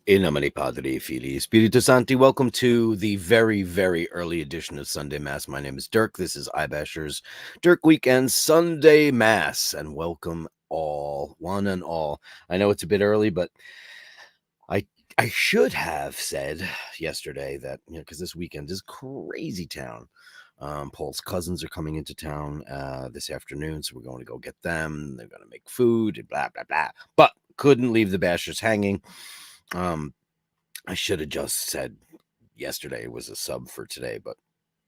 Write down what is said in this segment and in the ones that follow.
In nomine Patri, Filii, Spiritus Sancti, welcome to the very, very early edition of Sunday Mass. My name is Dirk. This is iBasher's Dirk Weekend Sunday Mass, and welcome all, one and all. I know it's a bit early, but I should have said yesterday that, because this weekend is crazy town. Paul's cousins are coming into town this afternoon, so we're going to go get them. They're going to make food, and blah, blah, blah. But couldn't leave the Bashers hanging. I should have just said yesterday was a sub for today, but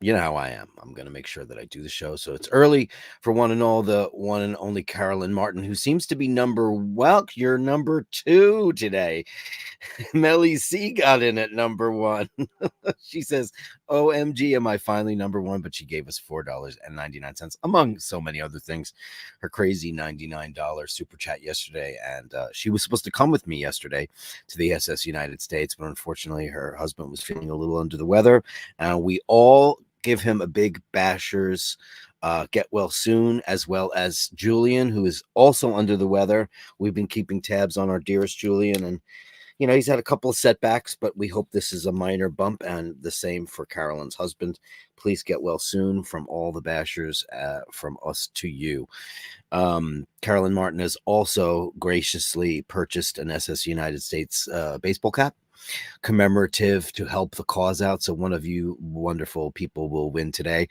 you know how I am. I'm going to make sure that I do the show. So it's early for one and all, the one and only Carolyn Martin, who seems to be you're number 2 today. Melly C got in at number 1. She says, OMG, am I finally number 1? But she gave us $4.99, among so many other things. Her crazy $99 super chat yesterday. And she was supposed to come with me yesterday to the SS United States, but unfortunately her husband was feeling a little under the weather. And we all give him a big Bashers get well soon, as well as Julian, who is also under the weather. We've been keeping tabs on our dearest Julian, and he's had a couple of setbacks, but we hope this is a minor bump, and the same for Carolyn's husband. Please get well soon from all the Bashers, from us to you. Carolyn Martin has also graciously purchased an SS United States baseball cap, commemorative, to help the cause out. So one of you wonderful people will win today.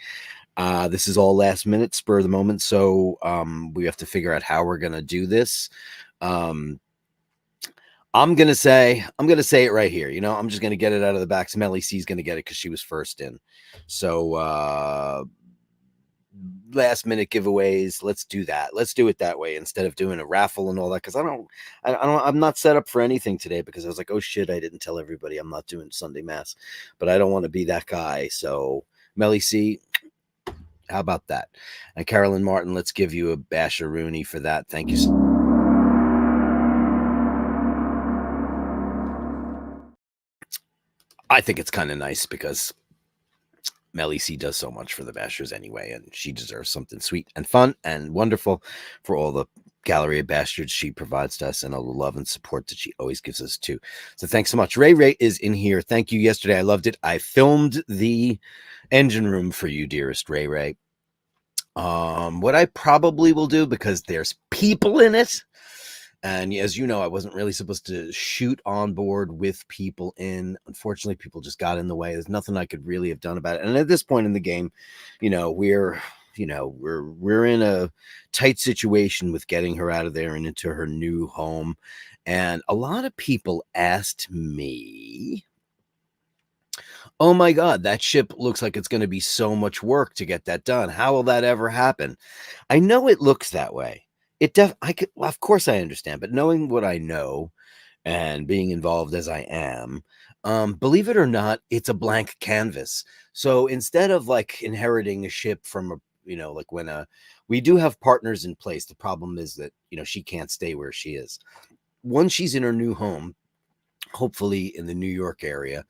This is all last minute, spur of the moment. So we have to figure out how we're going to do this. I'm going to say it right here. I'm just going to get it out of the back. Smelly C's going to get it because she was first in. So last minute giveaways, let's do that. Let's do it that way instead of doing a raffle and all that, because I'm not set up for anything today, because I was like, oh shit, I didn't tell everybody I'm not doing Sunday Mass, but I don't want to be that guy. So Melly C, how about that? And Carolyn Martin, let's give you a Basher-rooney for that. Thank you. I think it's kind of nice because Melly C does so much for the Bashers anyway, and she deserves something sweet and fun and wonderful for all the Gallery of Bastards she provides to us, and all the love and support that she always gives us too. So thanks so much. Ray is in here. Thank you yesterday. I loved it. I filmed the engine room for you, dearest Ray. What I probably will do, because there's people in it, and as you know, I wasn't really supposed to shoot on board with people in. Unfortunately, people just got in the way. There's nothing I could really have done about it. And at this point in the game, we're in a tight situation with getting her out of there and into her new home. And a lot of people asked me, oh my God, that ship looks like it's going to be so much work to get that done. How will that ever happen? I know it looks that way. Of course I understand, but knowing what I know and being involved as I am, believe it or not, it's a blank canvas. So instead of like inheriting a ship from we do have partners in place. The problem is that, she can't stay where she is. Once she's in her new home, hopefully in the New York area,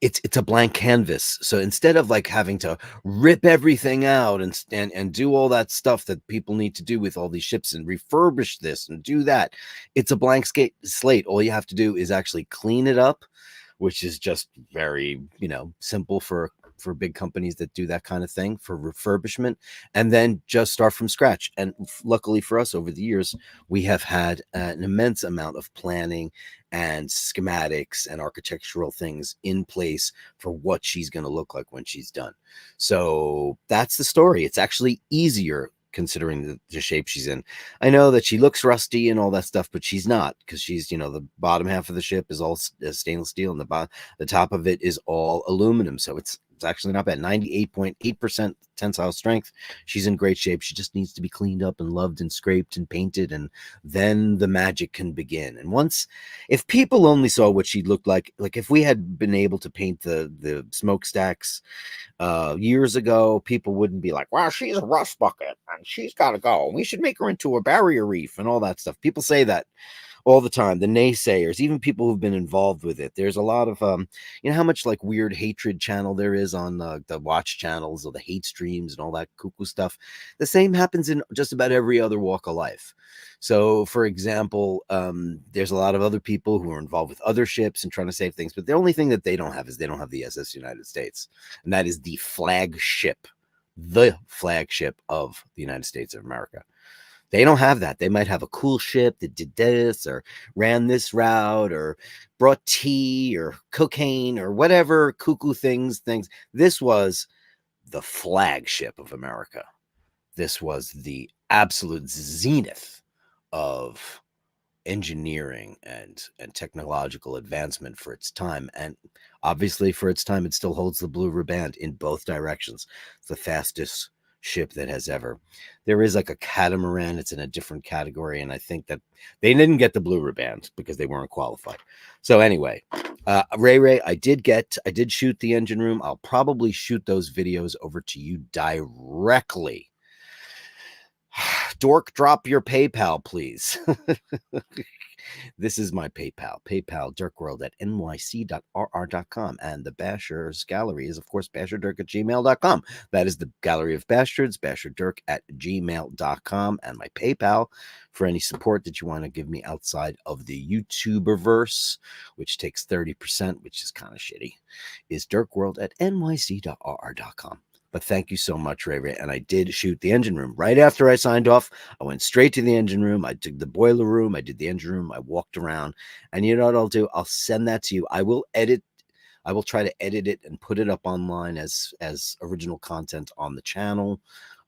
it's a blank canvas. So instead of like having to rip everything out and do all that stuff that people need to do with all these ships and refurbish this and do that, it's a blank slate. All you have to do is actually clean it up, which is just very simple for big companies that do that kind of thing for refurbishment, and then just start from scratch. And luckily for us, over the years, we have had an immense amount of planning and schematics and architectural things in place for what she's going to look like when she's done. So that's the story. It's actually easier considering the shape she's in. I know that she looks rusty and all that stuff, but she's not, because she's, the bottom half of the ship is all stainless steel, and the top of it is all aluminum. So it's actually not bad. 98.8% tensile strength. She's in great shape. She just needs to be cleaned up and loved and scraped and painted, and then the magic can begin. And if people only saw what she looked like if we had been able to paint the smokestacks years ago, people wouldn't be like, wow, she's a rust bucket and she's got to go. We should make her into a barrier reef and all that stuff. People say that all the time. The naysayers, even people who've been involved with it. There's a lot of you know how much like weird hatred channel there is on the watch channels or the hate streams and all that cuckoo stuff. The same happens in just about every other walk of life. So, for example, there's a lot of other people who are involved with other ships and trying to save things, but the only thing that they don't have is they don't have the SS United States, and that is the flagship of the United States of America. They don't have that. They might have a cool ship that did this or ran this route or brought tea or cocaine or whatever cuckoo things. This was the flagship of America. This was the absolute zenith of engineering and technological advancement for its time, and obviously for its time it still holds the blue riband in both directions. It's the fastest ship that has ever. There is like a catamaran, it's in a different category, and I think that they didn't get the blue riband because they weren't qualified. So anyway, Ray, I did shoot the engine room. I'll probably shoot those videos over to you directly. Dork, drop your PayPal, please. This is my PayPal, dirkworld at nyc.rr.com. And the Basher's Gallery is, of course, Basherdirk at gmail.com. That is the Gallery of Bastards, Basherdirk at gmail.com. And my PayPal for any support that you want to give me outside of the YouTuberverse, which takes 30%, which is kind of shitty, is dirkworld at nyc.rr.com. But thank you so much, Ray. And I did shoot the engine room. Right after I signed off, I went straight to the engine room. I did the boiler room. I did the engine room. I walked around. And you know what I'll do? I'll send that to you. I will try to edit it and put it up online as original content on the channel.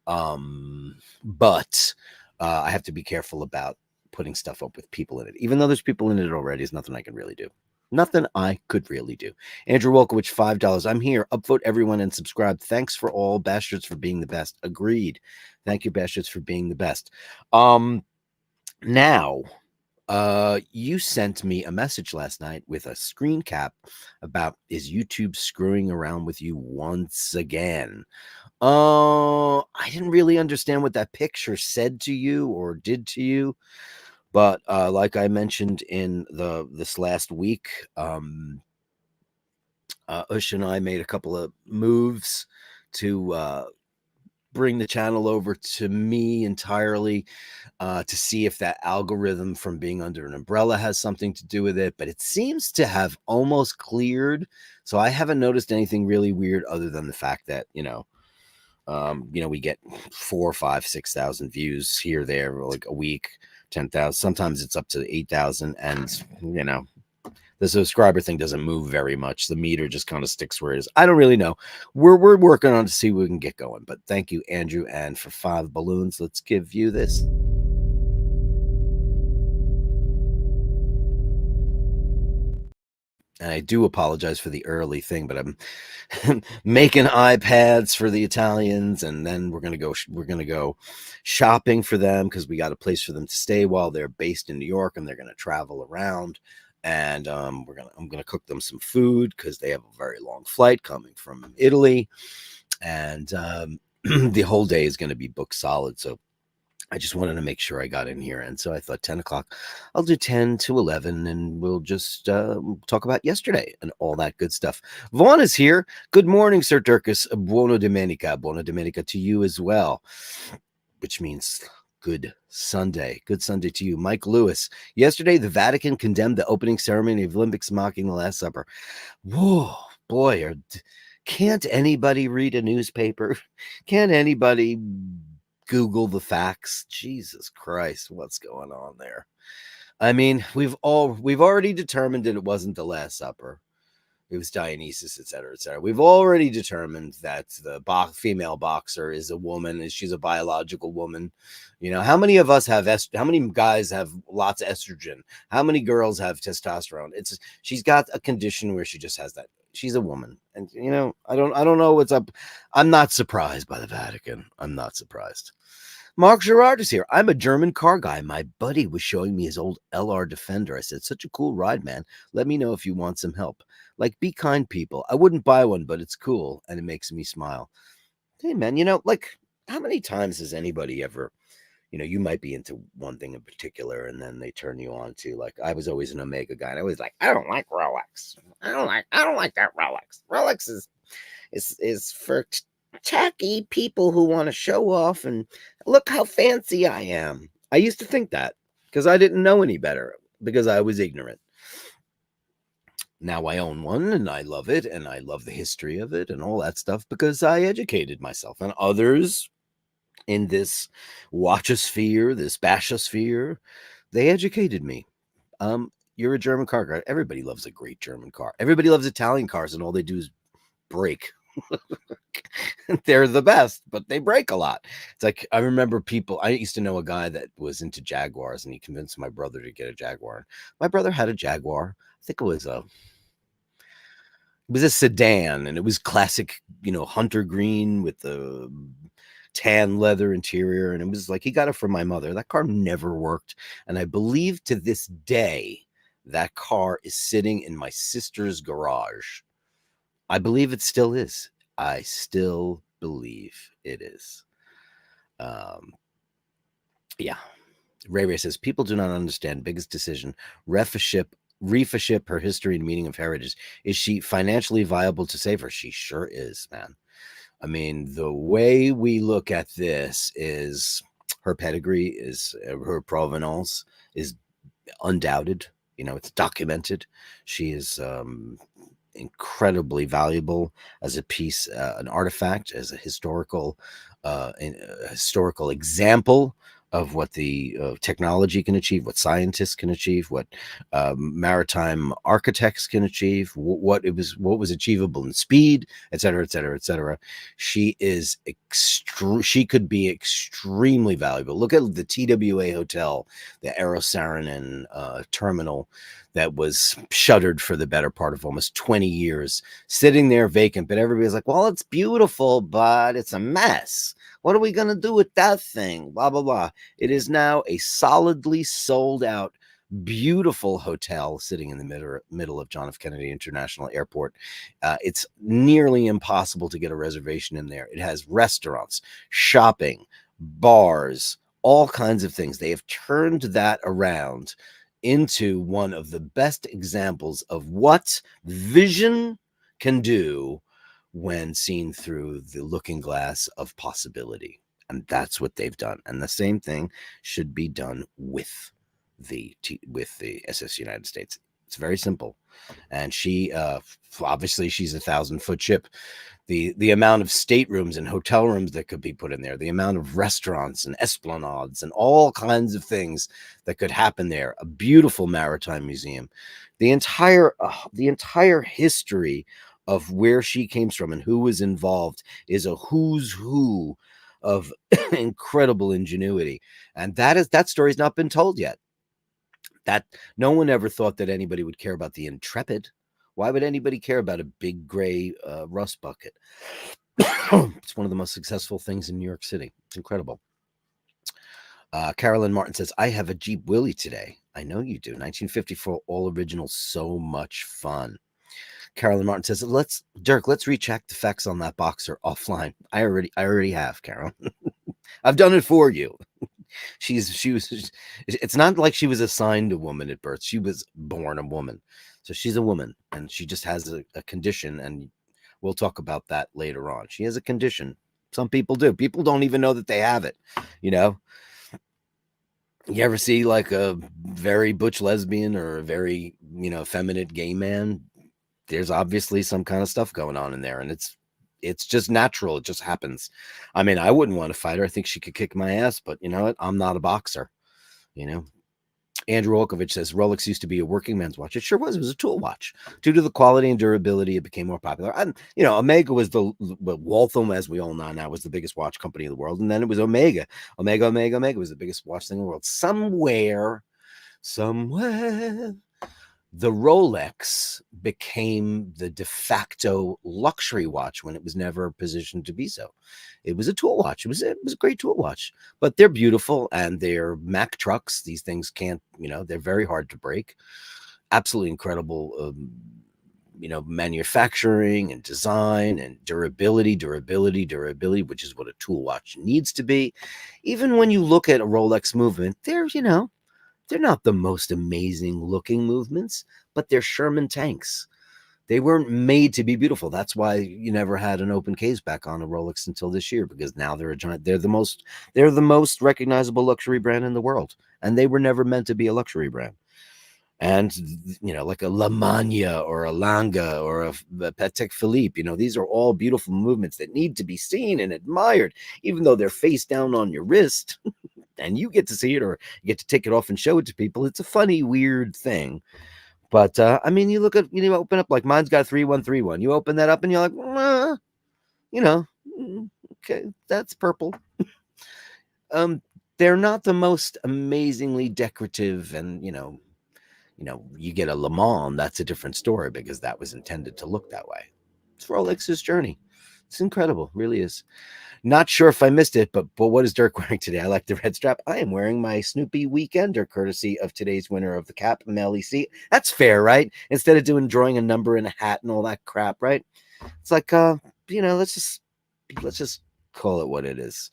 But I have to be careful about putting stuff up with people in it. Even though there's people in it already, there's nothing I can really do. Nothing I could really do. Andrew Wolkowicz, $5. I'm here. Upvote everyone and subscribe. Thanks for all. Bastards for being the best. Agreed. Thank you, Bastards, for being the best. Now, you sent me a message last night with a screen cap about, is YouTube screwing around with you once again? I didn't really understand what that picture said to you or did to you. But like I mentioned in this last week, Ush and I made a couple of moves to bring the channel over to me entirely, to see if that algorithm from being under an umbrella has something to do with it. But it seems to have almost cleared. So I haven't noticed anything really weird other than the fact that, we get 4, 5, 6,000 views here, there, like a week. 10,000. Sometimes it's up to 8,000, and the subscriber thing doesn't move very much. The meter just kind of sticks where it is. I don't really know. We're working on to see what we can get going. But thank you, Andrew, and for 5 balloons, let's give you this. And I do apologize for the early thing, but I'm making iPads for the Italians, and then we're gonna go shopping for them because we got a place for them to stay while they're based in New York, and they're gonna travel around. And I'm gonna cook them some food because they have a very long flight coming from Italy, and the whole day is gonna be booked solid. So I just wanted to make sure I got in here. And so I thought 10 o'clock, I'll do 10 to 11, and we'll just talk about yesterday and all that good stuff. Vaughn is here. Good morning, Sir Dirkus. Buona domenica. Buona domenica to you as well, which means good Sunday. Good Sunday to you. Mike Lewis. Yesterday, the Vatican condemned the opening ceremony of Olympics mocking the Last Supper. Whoa, boy. Can't anybody read a newspaper? Can't anybody Google the facts? Jesus Christ, what's going on there? I mean, we've already determined that it wasn't the Last Supper. It was Dionysus, etc., etc. We've already determined that the female boxer is a woman, and she's a biological woman. How many of us have how many guys have lots of estrogen? How many girls have testosterone? She's got a condition where she just has that. She's a woman, and I don't know what's up. I'm not surprised by the Vatican. I'm not surprised. Mark Gerard is here. I'm a German car guy. My buddy was showing me his old LR Defender. I said, such a cool ride, man. Let me know if you want some help. Like, be kind, people. I wouldn't buy one, but it's cool, and it makes me smile. Hey, man, how many times has anybody ever, you might be into one thing in particular, and then they turn you on to, like, I was always an Omega guy, and I was like, I don't like Rolex. I don't like that Rolex. Rolex is for tacky people who want to show off and look how fancy I am. I used to think that because I didn't know any better, because I was ignorant. Now I own one, and I love it, and I love the history of it and all that stuff because I educated myself. And others in this watchosphere, this bashosphere, they educated me. You're a German car guy. Everybody loves a great German car. Everybody loves Italian cars, and all they do is break. They're the best, but they break a lot. It's like, I remember people, I used to know a guy that was into Jaguars, and he convinced my brother to get a Jaguar. My brother had a Jaguar. I think it was a sedan, and it was classic, hunter green with the tan leather interior, and it was like, he got it from my mother. That car never worked, and I believe to this day that car is sitting in my sister's garage. I believe it still is. I still believe it is. Yeah. Ray says, people do not understand biggest decision. Reef a ship, her history and meaning of heritage. Is she financially viable to save her? She sure is, man. I mean, the way we look at this is her pedigree, is her provenance is undoubted. It's documented. She is incredibly valuable as a piece, an artifact, as a historical example of what the technology can achieve, what scientists can achieve, what maritime architects can achieve, what was achievable in speed, et cetera, et cetera, et cetera. She could be extremely valuable. Look at the TWA Hotel, the Aero Saarinen terminal that was shuttered for the better part of almost 20 years, sitting there vacant. But everybody's like, well, it's beautiful, but it's a mess. What are we going to do with that thing? Blah, blah, blah. It is now a solidly sold out, beautiful hotel sitting in the middle of John F. Kennedy International Airport. It's nearly impossible to get a reservation in there. It has restaurants, shopping, bars, all kinds of things. They have turned that around into one of the best examples of what vision can do when seen through the looking glass of possibility. And that's what they've done. And the same thing should be done with the SS United States. It's very simple. And she, obviously, she's 1,000-foot ship. The amount of staterooms and hotel rooms that could be put in there, the amount of restaurants and esplanades and all kinds of things that could happen there, a beautiful maritime museum, the entire history of where she came from and who was involved is a who's who of incredible ingenuity. And that story's not been told yet. That no one ever thought that anybody would care about the Intrepid. Why would anybody care about a big gray rust bucket? It's one of the most successful things in New York City. It's incredible. Carolyn Martin says, I have a Jeep Willie today. I know you do. 1954, all original, so much fun. Carolyn Martin says, Dirk, let's recheck the facts on that Boxer offline. I already have, Carol. I've done it for you. It's not like she was assigned a woman at birth. She was born a woman. So she's a woman, and she just has a condition, and we'll talk about that later on. She has a condition. Some people do. People don't even know that they have it. You ever see like a very butch lesbian or a very, effeminate gay man? There's obviously some kind of stuff going on in there, and it's just natural. It just happens. I mean, I wouldn't want to fight her. I think she could kick my ass, but you know what? I'm not a boxer. Andrew Olkovich says, Rolex used to be a working man's watch. It sure was. It was a tool watch. Due to the quality and durability, it became more popular. And, Omega was Waltham, as we all know now, was the biggest watch company in the world. And then it was Omega. Omega was the biggest watch thing in the world. Somewhere, the Rolex became the de facto luxury watch when it was never positioned to be so. It was a tool watch. It was a great tool watch, but they're beautiful, and they're Mack trucks. These things can't, they're very hard to break. Absolutely incredible manufacturing and design and durability, which is what a tool watch needs to be. Even when you look at a Rolex movement, they're not the most amazing looking movements, but they're Sherman tanks. They weren't made to be beautiful. That's why you never had an open case back on a Rolex until this year, because now they're a giant. They're the most recognizable luxury brand in the world, and they were never meant to be a luxury brand. And like a La Magna or a Langa or a Patek Philippe, these are all beautiful movements that need to be seen and admired, even though they're face down on your wrist, and you get to see it or you get to take it off and show it to people. It's a funny, weird thing. But you look at, open up, like mine's got 3131. You open that up and you're like, okay, that's purple. They're not the most amazingly decorative, and you get a Le Mans, that's a different story because that was intended to look that way. It's Rolex's journey. It's incredible, really is. Not sure if I missed it, but what is Dirk wearing today? I like the red strap. I am wearing my Snoopy Weekender, courtesy of today's winner of the cap, Mel EC. That's fair, right? Instead of drawing a number in a hat and all that crap, right? It's like, let's just call it what it is.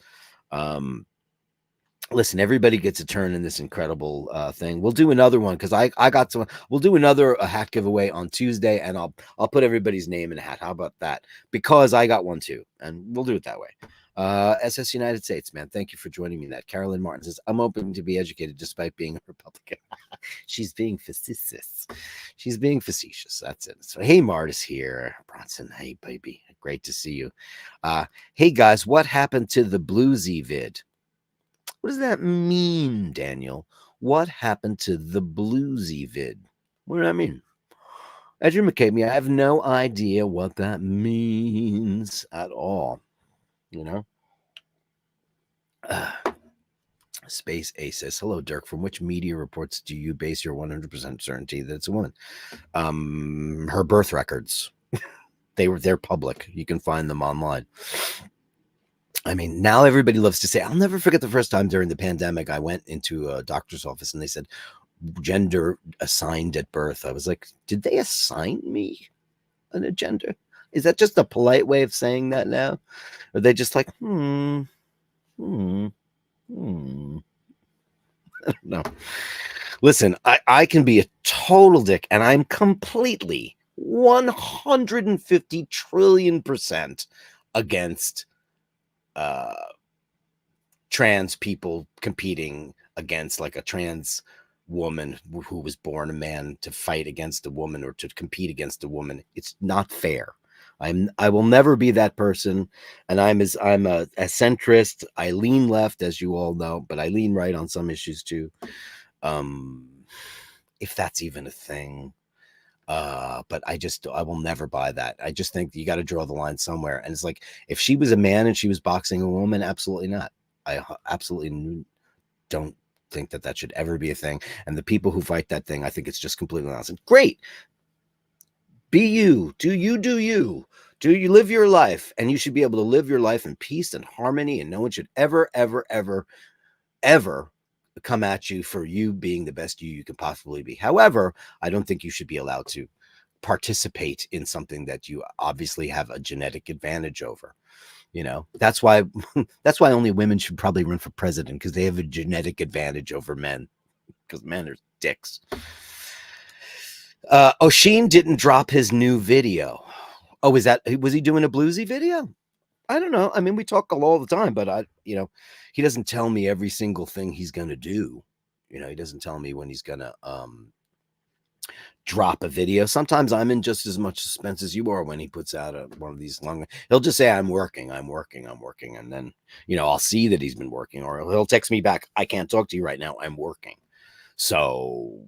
Listen, everybody gets a turn in this incredible thing. We'll do another one because I got some. We'll do another hat giveaway on Tuesday, and I'll put everybody's name in a hat. How about that? Because I got one too, and we'll do it that way. SS United States, man, thank you for joining me. That Carolyn Martin says, I'm open to be educated despite being a Republican. She's being facetious. She's being facetious. That's it. So, hey, Martis here. Bronson, hey, baby. Great to see you. Hey, guys, what happened to the Bluesy vid? What does that mean, Daniel? What happened to the Bluesy vid? What do I mean? Educate, I have no idea what that means at all. Space A says, hello, Dirk. From which media reports do you base your 100% certainty that it's a woman? Her birth records. They're public. You can find them online. Now everybody loves to say, I'll never forget the first time during the pandemic, I went into a doctor's office and they said, gender assigned at birth. I was like, did they assign me a gender? Is that just a polite way of saying that now? Or are they just like, I don't know. Listen, I can be a total dick, and I'm completely 150 trillion% against trans people competing against like a trans woman who was born a man to fight against a woman or to compete against a woman. It's not fair. I will never be that person, and I'm a centrist. I lean left, as you all know, but I lean right on some issues too. If that's even a thing. But I will never buy that. I just think you got to draw the line somewhere. And it's like, if she was a man and she was boxing a woman, absolutely not. I absolutely don't think that should ever be a thing. And the people who fight that thing, I think it's just completely nonsense. Great. Be you. Do you live your life? And you should be able to live your life in peace and harmony, and no one should ever, ever, ever, ever come at you for you being the best you can possibly be. However, I don't think you should be allowed to participate in something that you obviously have a genetic advantage over. That's why only women should probably run for president, because they have a genetic advantage over men, because men are dicks. Oshin didn't drop his new video. Oh, was he doing a bluesy video? I don't know. We talk all the time, but he doesn't tell me every single thing he's going to do. He doesn't tell me when he's going to drop a video. Sometimes I'm in just as much suspense as you are when he puts out one of these long. He'll just say, I'm working. And then, I'll see that he's been working, or he'll text me back, I can't talk to you right now, I'm working. So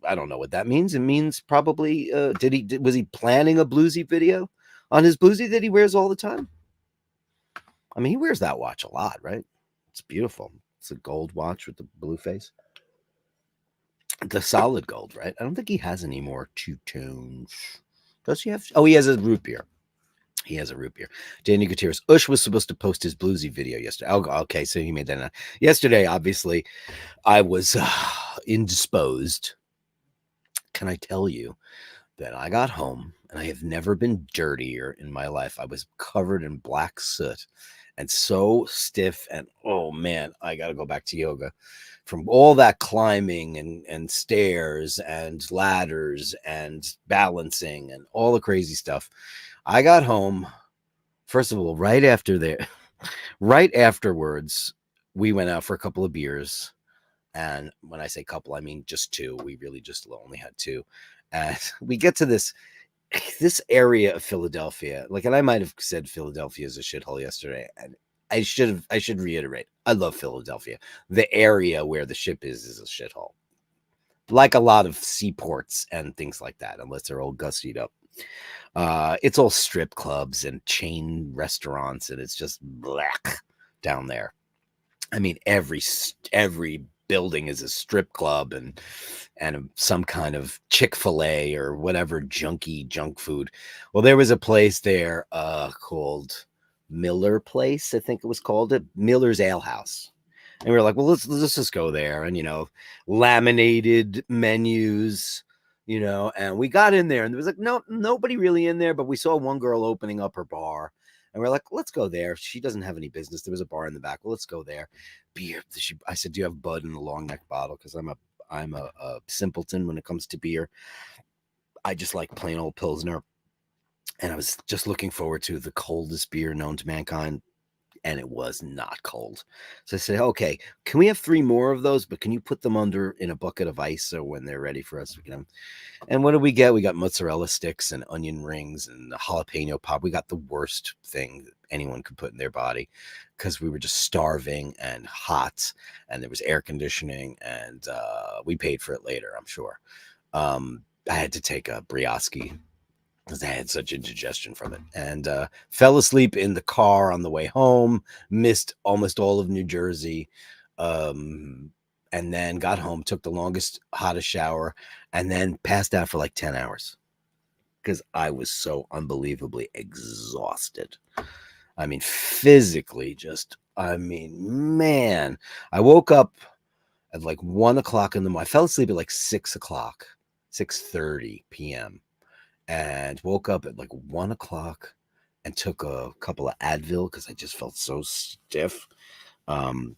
I don't know what that means. It means probably, was he planning a bluesy video on his bluesy that he wears all the time? He wears that watch a lot, right? It's beautiful. It's a gold watch with the blue face. The solid gold, right? I don't think he has any more two-tones. Does he have? Oh, he has a root beer. He has a root beer. Danny Gutierrez. Ush was supposed to post his bluesy video yesterday. Oh, okay, so he made that. Yesterday, obviously, I was indisposed. Can I tell you that I got home and I have never been dirtier in my life. I was covered in black soot and so stiff, and oh man, I got to go back to yoga from all that climbing and stairs and ladders and balancing and all the crazy stuff. I got home, first of all, right afterwards, we went out for a couple of beers. And when I say couple, I mean just two. We really just only had two. And we get to this area of Philadelphia. Like, and I might have said Philadelphia is a shithole yesterday. And I should reiterate, I love Philadelphia. The area where the ship is a shithole. Like a lot of seaports and things like that, unless they're all gussied up. It's all strip clubs and chain restaurants, and it's just black down there. I mean, every building is a strip club and some kind of Chick-fil-A or whatever junky junk food. Well, there was a place there called Miller Place, I think it was called it, Miller's Ale House. And we were like, well, let's just go there. And, laminated menus, and we got in there and there was like, no, nobody really in there, but we saw one girl opening up her bar. And we're like, let's go there. She doesn't have any business. There was a bar in the back. Well, let's go there. Beer. I said, do you have Bud in the long neck bottle? Because I'm a simpleton when it comes to beer. I just like plain old Pilsner. And I was just looking forward to the coldest beer known to mankind. And it was not cold. So I said, okay, can we have 3 more of those? But can you put them in a bucket of ice so when they're ready for us, we can have them? And what did we get? We got mozzarella sticks and onion rings and the jalapeno pop. We got the worst thing that anyone could put in their body because we were just starving and hot and there was air conditioning and we paid for it later, I'm sure. I had to take a Brioski because I had such indigestion from it, and fell asleep in the car on the way home, missed almost all of New Jersey, and then got home, took the longest, hottest shower, and then passed out for like 10 hours because I was so unbelievably exhausted. I mean, physically man, I woke up at like 1 o'clock in the morning. I fell asleep at like 6 o'clock, 6:30 p.m. and woke up at like 1 o'clock and took a couple of Advil because I just felt so stiff from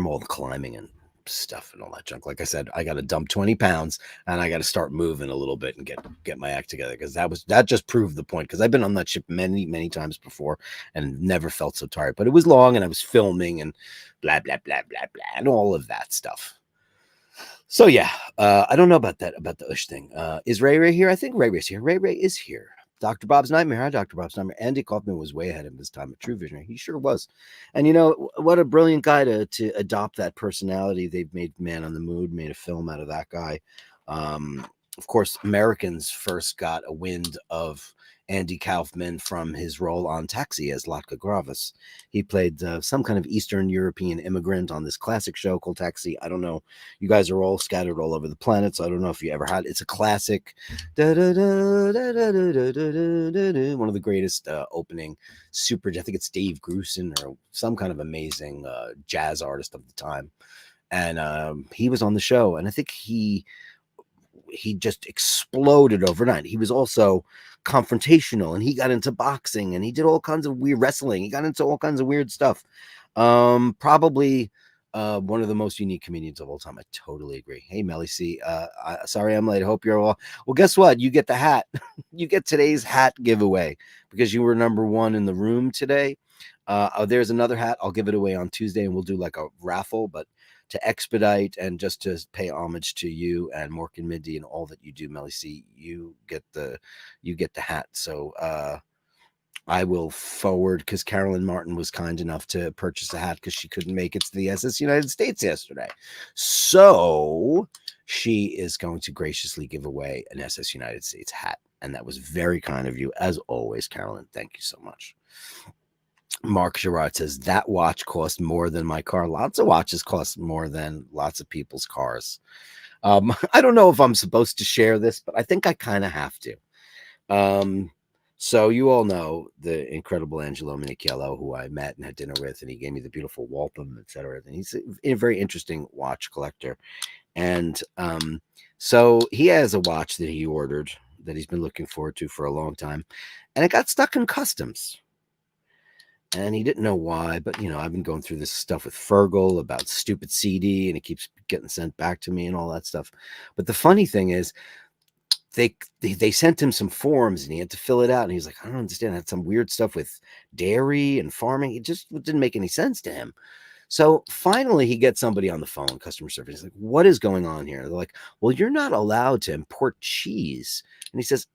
all the climbing and stuff and all that junk. Like I said, I got to dump 20 pounds and I got to start moving a little bit and get my act together because that just proved the point because I've been on that ship many times before and never felt so tired. But it was long and I was filming and blah, blah, blah, blah, blah, and all of that stuff. So yeah, I don't know about the Ush thing. Is Ray here? I think Ray's here. Ray is here. Dr. Bob's Nightmare. Hi, Dr. Bob's Nightmare. Andy Kaufman was way ahead of his time, a true visionary. He sure was. And what a brilliant guy to adopt that personality. They've made Man on the Moon, made a film out of that guy. Of course, Americans first got a wind of Andy Kaufman from his role on Taxi as Latka Gravis. He played some kind of Eastern European immigrant on this classic show called Taxi. I don't know. You guys are all scattered all over the planet, so I don't know if you ever had. It's a classic. One of the greatest opening super. I think it's Dave Grusin or some kind of amazing jazz artist of the time, and he was on the show, and I think he just exploded overnight. He was also confrontational and he got into boxing and he did all kinds of weird wrestling. He got into all kinds of weird stuff. Probably one of the most unique comedians of all time. I totally agree. Hey, Melly C. Sorry I'm late. I hope you're all well. Guess what? You get the hat. You get today's hat giveaway because you were number 1 in the room today. There's another hat. I'll give it away on Tuesday and we'll do like a raffle, but to expedite and just to pay homage to you and Mork and Mindy and all that you do, Melly C, you get the hat. So I will forward because Carolyn Martin was kind enough to purchase a hat because she couldn't make it to the SS United States yesterday. So she is going to graciously give away an SS United States hat. And that was very kind of you, as always, Carolyn. Thank you so much. Mark Gerard says, that watch cost more than my car. Lots of watches cost more than lots of people's cars. I don't know if I'm supposed to share this, but I think I kind of have to. So you all know the incredible Angelo Minichello, who I met and had dinner with, and he gave me the beautiful Waltham, etc. And he's a very interesting watch collector. And so he has a watch that he ordered that he's been looking forward to for a long time, and it got stuck in customs. And he didn't know why, but I've been going through this stuff with Fergal about stupid CD, and it keeps getting sent back to me and all that stuff. But the funny thing is, they sent him some forms and he had to fill it out, and he's like, I don't understand. I had some weird stuff with dairy and farming. It just didn't make any sense to him. So finally, he gets somebody on the phone, customer service. He's like, what is going on here? They're like, well, you're not allowed to import cheese. And he says,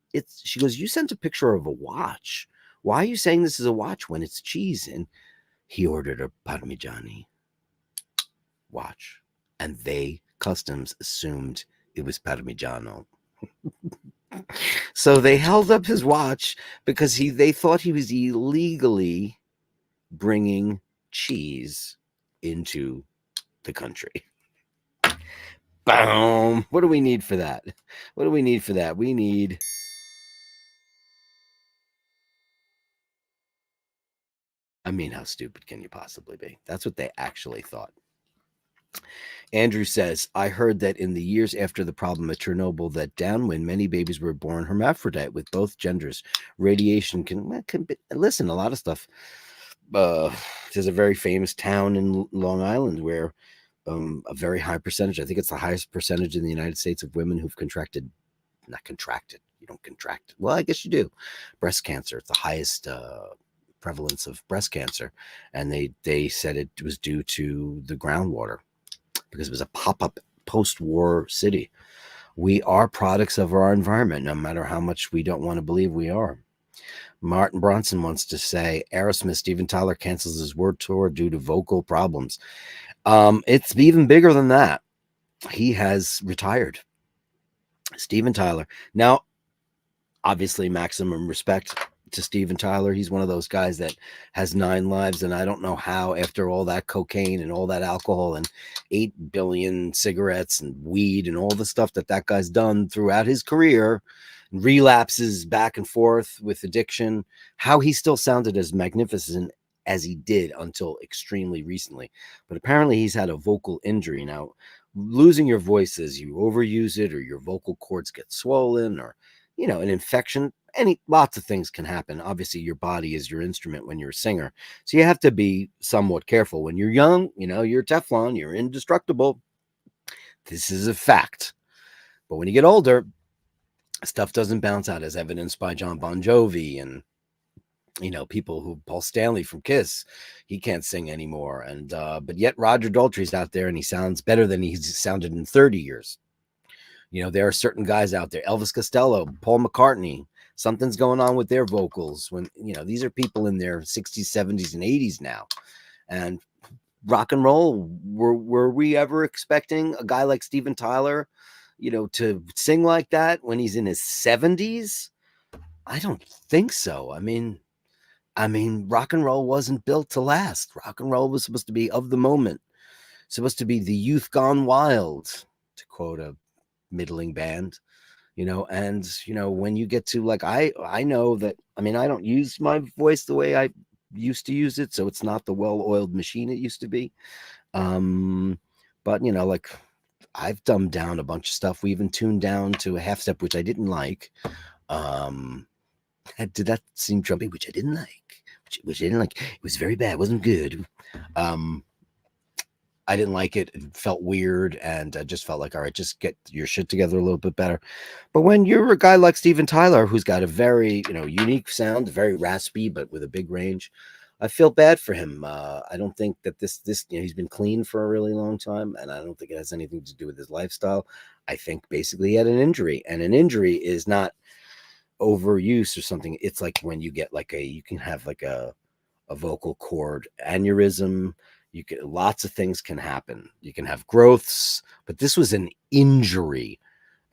she goes, you sent a picture of a watch. Why are you saying this is a watch when it's cheese? And he ordered a Parmigiani watch, and customs assumed it was Parmigiano. So they held up his watch because they thought he was illegally bringing cheese into the country. Boom. What do we need for that? What do we need for that? We need... I mean, how stupid can you possibly be? That's what they actually thought. Andrew says, I heard that in the years after the problem at Chernobyl, that downwind, many babies were born hermaphrodite with both genders. Radiation can be, listen, a lot of stuff. There's a very famous town in Long Island where a very high percentage, I think it's the highest percentage in the United States of women who've not contracted, you don't contract, well, I guess you do, breast cancer. It's the highest prevalence of breast cancer, and they said it was due to the groundwater, because it was a pop-up post-war city. We are products of our environment, no matter how much we don't want to believe we are. Martin Bronson wants to say, Aerosmith, Steven Tyler cancels his world tour due to vocal problems. It's even bigger than that. He has retired. Steven Tyler. Now, obviously, maximum respect to Steven Tyler. He's one of those guys that has 9 lives, and I don't know how, after all that cocaine and all that alcohol and 8 billion cigarettes and weed and all the stuff that guy's done throughout his career, relapses back and forth with addiction, how he still sounded as magnificent as he did until extremely recently. But apparently he's had a vocal injury. Now, losing your voice as you overuse it, or your vocal cords get swollen, or an infection, lots of things can happen. Obviously, your body is your instrument when you're a singer. So you have to be somewhat careful. When you're young, you're Teflon, you're indestructible. This is a fact. But when you get older, stuff doesn't bounce out, as evidenced by John Bon Jovi and, people who, Paul Stanley from Kiss, he can't sing anymore. And, but yet Roger Daltrey's out there and he sounds better than he's sounded in 30 years. There are certain guys out there, Elvis Costello, Paul McCartney, something's going on with their vocals when, these are people in their 60s, 70s, and 80s now. And rock and roll, were we ever expecting a guy like Steven Tyler, to sing like that when he's in his 70s? I don't think so. I mean, rock and roll wasn't built to last. Rock and roll was supposed to be of the moment, supposed to be the youth gone wild, to quote a middling band. And when you get to, like, I know that, I don't use my voice the way I used to use it, so it's not the well-oiled machine it used to be. But like, I've dumbed down a bunch of stuff. We even tuned down to a half step, which I didn't like. Did that seem Trumpy? Which I didn't like. Which I didn't like. It was very bad. It wasn't good. I didn't like it. It felt weird, and I just felt like, all right, just get your shit together a little bit better. But when you're a guy like Steven Tyler, who's got a very, unique sound, very raspy, but with a big range, I feel bad for him. I don't think that this, he's been clean for a really long time, and I don't think it has anything to do with his lifestyle. I think basically he had an injury, and an injury is not overuse or something. It's like when you get you can have like a vocal cord aneurysm. Lots of things can happen. You can have growths, but this was an injury.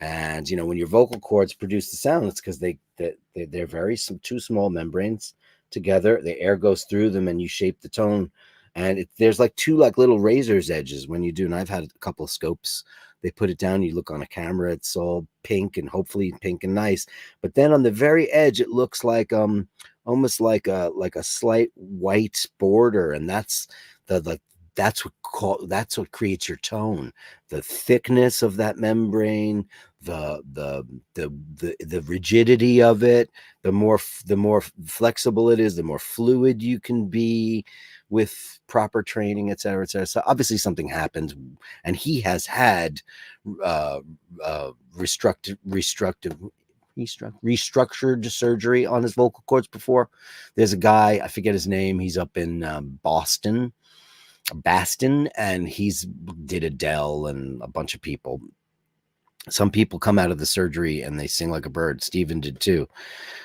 And when your vocal cords produce the sound, it's because they're very two small membranes together. The air goes through them, and you shape the tone. And there's like two little razor's edges when you do. And I've had a couple of scopes. They put it down. You look on a camera. It's all pink, and hopefully pink and nice. But then on the very edge, it looks like almost like a slight white border, and that's the that's what creates your tone. The thickness of that membrane, the rigidity of it, the more flexible it is, the more fluid you can be with proper training, et cetera, et cetera. So obviously something happens, and he has had uh, restructured surgery on his vocal cords before. There's a guy, I forget his name. He's up in Baston, and he's did Adele and a bunch of people. Some people come out of the surgery and they sing like a bird. Steven did too.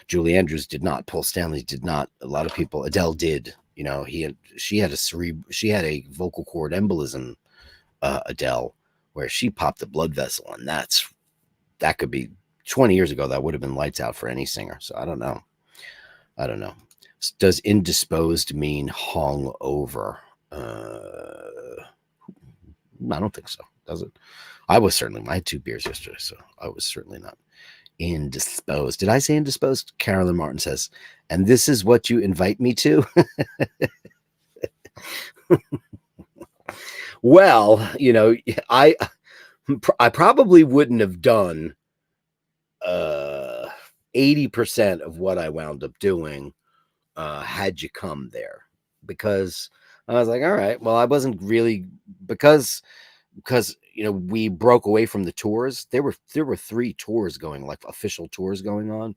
Julie Andrews did not. Paul Stanley did not. A lot of people. Adele did. You know, she had a vocal cord embolism. Adele, where she popped a blood vessel, and that could be 20 years ago. That would have been lights out for any singer. So I don't know. Does indisposed mean hung over? I don't think so. Does it? I had 2 beers yesterday, so I was certainly not indisposed. Did I say indisposed? Carolyn Martin says, and this is what you invite me to? Well, you know, I probably wouldn't have done 80% of what I wound up doing had you come there, because I was like, all right, well, I wasn't really, because you know, we broke away from the tours. There were 3 tours going, like official tours going on.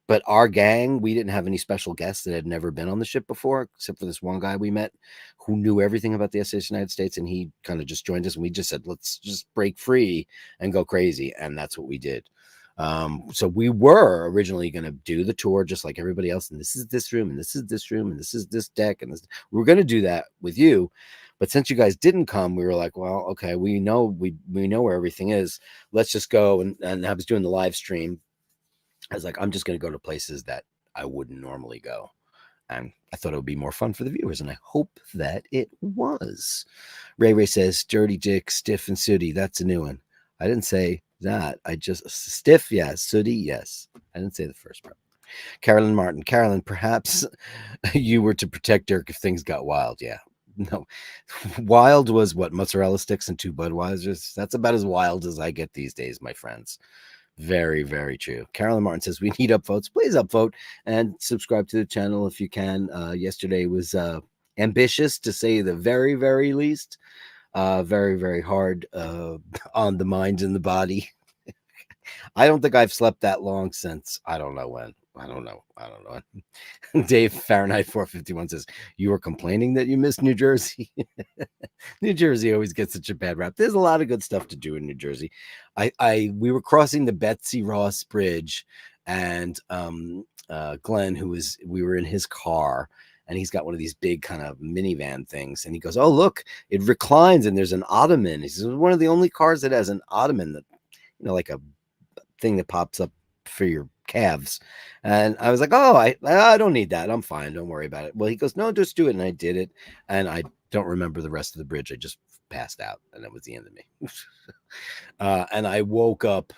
But our gang, we didn't have any special guests that had never been on the ship before, except for this one guy we met who knew everything about the SSUS United States, and he kind of just joined us, and we just said, let's just break free and go crazy, and that's what we did. So we were originally going to do the tour just like everybody else, and this is this room, and this is this room, and this is this deck, and we were going to do that with you. But since you guys didn't come, we were like, well, okay, we know where everything is. Let's just go. And I was doing the live stream. I was like, I'm just going to go to places that I wouldn't normally go. And I thought it would be more fun for the viewers, and I hope that it was. Ray says, dirty dick, stiff, and sooty. That's a new one. I didn't say that. I just, stiff, yes. Sooty, yes. I didn't say the first part. Carolyn Martin. Carolyn, perhaps you were to protect Dirk if things got wild. Yeah. No. Wild was what? Mozzarella sticks and 2 Budweisers. That's about as wild as I get these days, my friends. Very, very true. Carolyn Martin says, we need upvotes. Please upvote and subscribe to the channel if you can. Yesterday was ambitious, to say the very, very least. Very, very hard on the mind and the body. I don't think I've slept that long since I don't know when. I don't know. Dave Fahrenheit 451 says, you were complaining that you missed New Jersey. New Jersey always gets such a bad rap. There's a lot of good stuff to do in New Jersey. We were crossing the Betsy Ross Bridge, and Glenn, we were in his car, and he's got one of these big kind of minivan things, and he goes, oh, look, it reclines, and there's an ottoman. He says, one of the only cars that has an ottoman, that, you know, like a thing that pops up for your calves. And I was like, oh, I don't need that. I'm fine. Don't worry about it. Well, he goes, no, just do it. And I did it. And I don't remember the rest of the bridge. I just passed out, and that was the end of me. And I woke up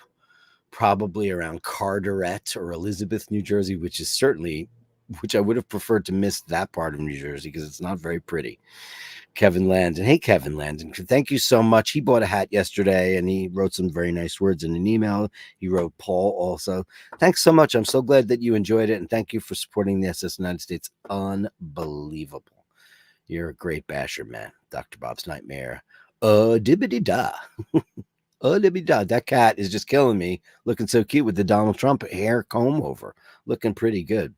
probably around Carteret or Elizabeth, New Jersey, which I would have preferred to miss that part of New Jersey because it's not very pretty. Kevin Landon. Hey, Kevin Landon. Thank you so much. He bought a hat yesterday, and he wrote some very nice words in an email. He wrote Paul also. Thanks so much. I'm so glad that you enjoyed it, and thank you for supporting the SS United States. Unbelievable. You're a great basher, man. Dr. Bob's Nightmare. Dibbity-da. Dibbity-da. That cat is just killing me. Looking so cute with the Donald Trump hair comb over. Looking pretty good.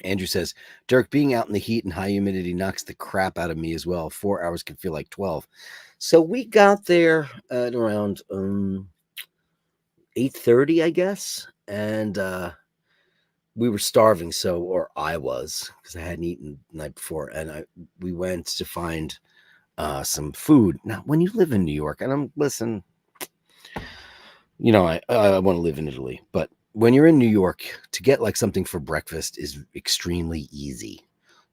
Andrew says, Dirk, being out in the heat and high humidity knocks the crap out of me as well. 4 hours can feel like 12. So we got there at around 8:30, I guess. And we were starving, or I was, because I hadn't eaten the night before. And we went to find some food. Now, when you live in New York, and listen, you know, I want to live in Italy, but when you're in New York, to get like something for breakfast is extremely easy.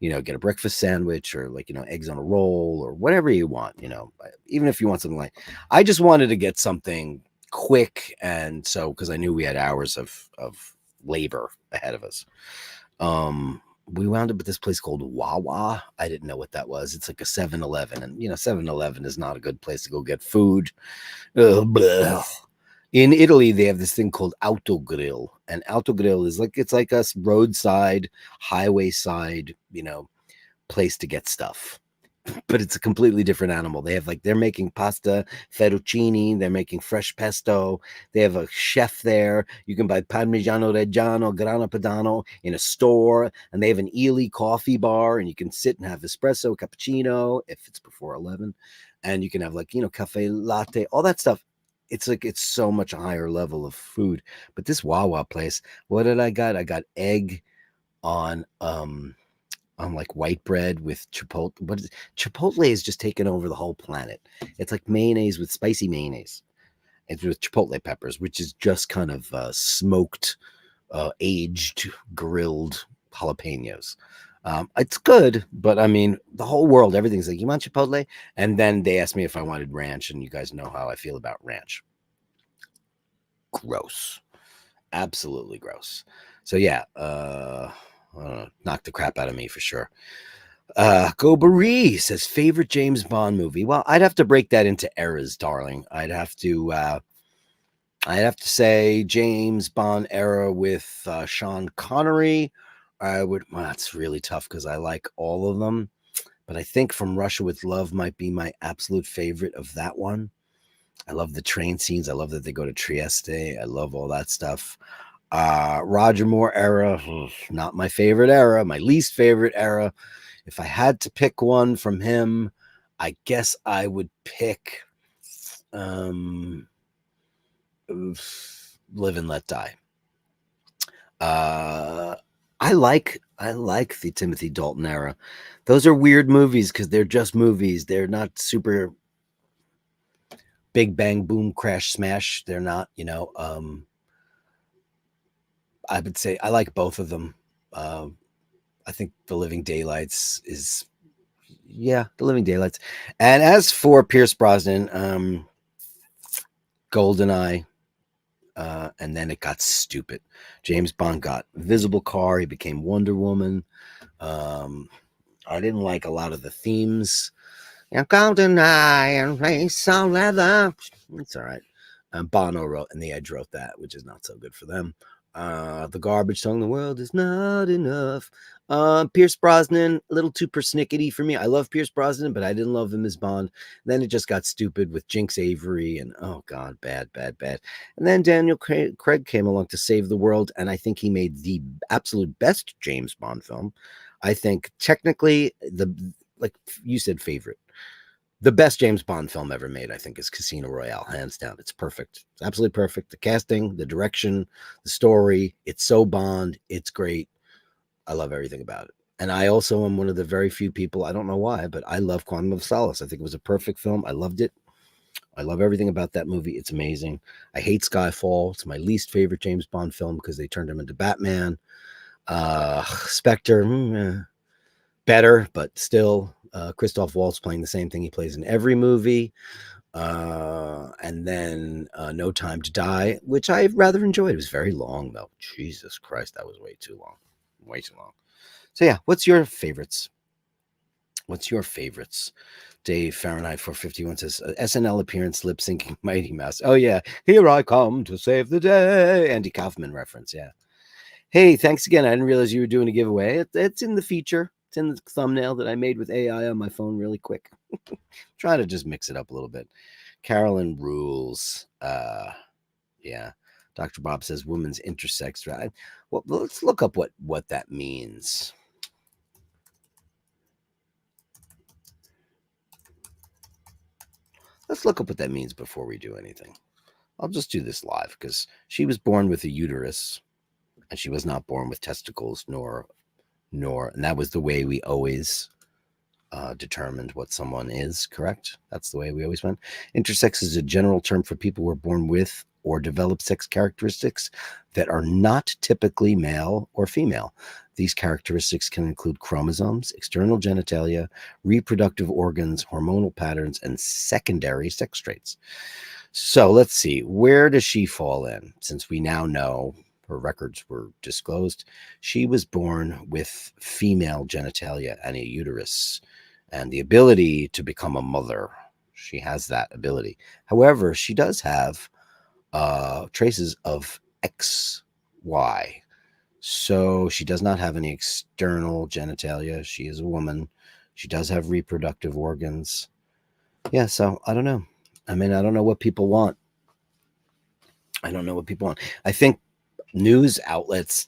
You know, get a breakfast sandwich, or like, you know, eggs on a roll, or whatever you want, you know, even if you want something like, I just wanted to get something quick. And so, because I knew we had hours of labor ahead of us. we wound up at this place called Wawa. I didn't know what that was. It's like a 7-Eleven, and 7-Eleven is not a good place to go get food. Ugh. In Italy, they have this thing called autogrill, and autogrill is like it's like a roadside, highway side, place to get stuff. But it's a completely different animal. They're making pasta fettuccine, they're making fresh pesto. They have a chef there. You can buy Parmigiano Reggiano, Grana Padano in a store, and they have an Ely coffee bar, and you can sit and have espresso, cappuccino if it's before 11, and you can have cafe latte, all that stuff. It's like it's so much a higher level of food. But this Wawa place, what did I got? I got egg on like white bread with chipotle. Chipotle is just taken over the whole planet. It's like mayonnaise with spicy mayonnaise. It's with chipotle peppers, which is just kind of smoked, aged, grilled jalapenos. It's good, but I mean, the whole world, everything's like, you want chipotle? And then they asked me if I wanted ranch, and you guys know how I feel about ranch. Gross. Absolutely gross. So yeah, knocked the crap out of me for sure. Go Baree says favorite James Bond movie. Well, I'd have to break that into eras, darling. I'd have to say James Bond era with Sean Connery. Well, that's really tough because I like all of them, but I think From Russia with Love might be my absolute favorite of that one. I love the train scenes. I love that they go to Trieste. I love all that stuff. Roger Moore era, not my favorite era, my least favorite era. If I had to pick one from him, I guess I would pick Live and Let Die. I like the Timothy Dalton era. Those are weird movies because they're just movies. They're not super big bang boom crash smash. They're not, I would say I like both of them. I think The Living Daylights is, The Living Daylights. And as for Pierce Brosnan, GoldenEye, and then it got stupid. James Bond got Invisible Car. He became Wonder Woman. I didn't like a lot of the themes. GoldenEye and lace on leather. It's all right. Bono wrote, and The Edge wrote that, which is not so good for them. The garbage song, The World Is Not Enough. Pierce Brosnan, a little too persnickety for me. I love Pierce Brosnan, but I didn't love him as Bond. Then it just got stupid with Jinx Avery, and oh god, bad. And then Daniel Craig came along to save the world, and I think he made the absolute best James Bond film. I think technically, like you said, favorite. The best James Bond film ever made, I think, is Casino Royale, hands down. It's perfect. It's absolutely perfect. The casting, the direction, the story. It's so Bond. It's great. I love everything about it. And I also am one of the very few people, I don't know why, but I love Quantum of Solace. I think it was a perfect film. I loved it. I love everything about that movie. It's amazing. I hate Skyfall. It's my least favorite James Bond film because they turned him into Batman. Spectre, better, but still. Christoph Waltz playing the same thing he plays in every movie. And then No Time to Die, which I rather enjoyed. It was very long, though. Jesus Christ, that was way too long. Way too long. So, yeah, what's your favorites? Dave Fahrenheit 451 says, SNL appearance lip syncing Mighty Mouse. Oh, yeah. Here I come to save the day. Andy Kaufman reference, yeah. Hey, thanks again. I didn't realize you were doing a giveaway. It's in the feature. It's in the thumbnail that I made with AI on my phone really quick. Try to just mix it up a little bit. Carolyn rules. Yeah. Dr. Bob says women's intersex. Right? Well, let's look up what that means. Let's look up what that means before we do anything. I'll just do this live because she was born with a uterus and she was not born with testicles nor, and that was the way we always determined what someone is, correct? That's the way we always went. Intersex is a general term for people who are born with or develop sex characteristics that are not typically male or female. These characteristics can include chromosomes, external genitalia, reproductive organs, hormonal patterns, and secondary sex traits. So let's see, where does she fall in? Since we now know her records were disclosed. She was born with female genitalia and a uterus and the ability to become a mother. She has that ability. However, she does have traces of XY. So she does not have any external genitalia. She is a woman. She does have reproductive organs. Yeah, so I don't know. I mean, I don't know what people want. I don't know what people want. I think news outlets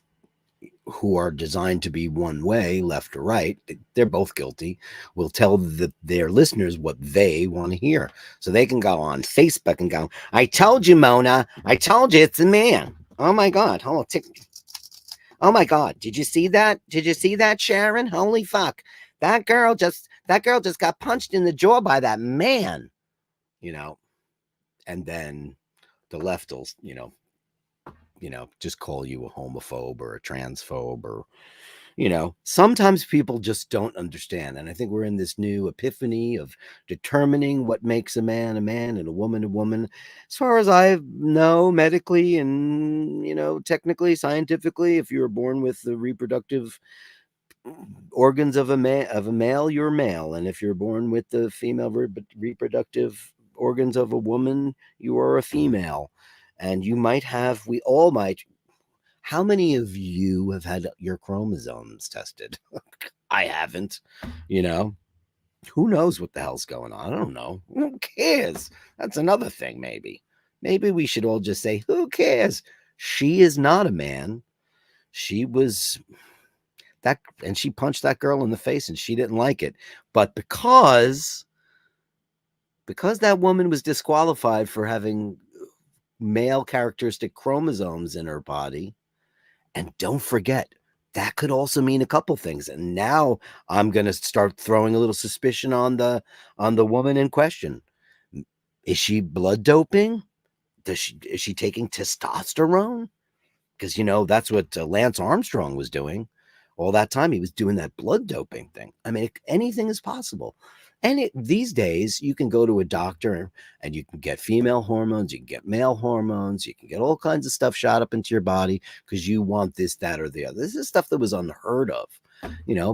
who are designed to be one way, left or right, they're both guilty, will tell their listeners what they want to hear. So they can go on Facebook and go, I told you, Mona. I told you it's a man. Oh my God. Oh my God. Did you see that? Did you see that, Sharon? Holy fuck. That girl just got punched in the jaw by that man. You know, and then the left will, just call you a homophobe or a transphobe or, sometimes people just don't understand. And I think we're in this new epiphany of determining what makes a man and a woman. As far as I know, medically and, technically, scientifically, if you were born with the reproductive organs of a male, you're male. And if you're born with the female reproductive organs of a woman, you are a female. And we all might. How many of you have had your chromosomes tested? I haven't, you know. Who knows what the hell's going on? I don't know. Who cares? That's another thing, maybe. Maybe we should all just say, who cares? She is not a man. She was that, and she punched that girl in the face and she didn't like it. But because that woman was disqualified for having male characteristic chromosomes in her body, and don't forget, that could also mean a couple things. And now I'm going to start throwing a little suspicion on the woman in question. Is she blood doping? Is she taking testosterone? Because that's what Lance Armstrong was doing all that time. He was doing that blood doping thing. I mean, anything is possible. And these days, you can go to a doctor and you can get female hormones, you can get male hormones, you can get all kinds of stuff shot up into your body because you want this, that, or the other. This is stuff that was unheard of,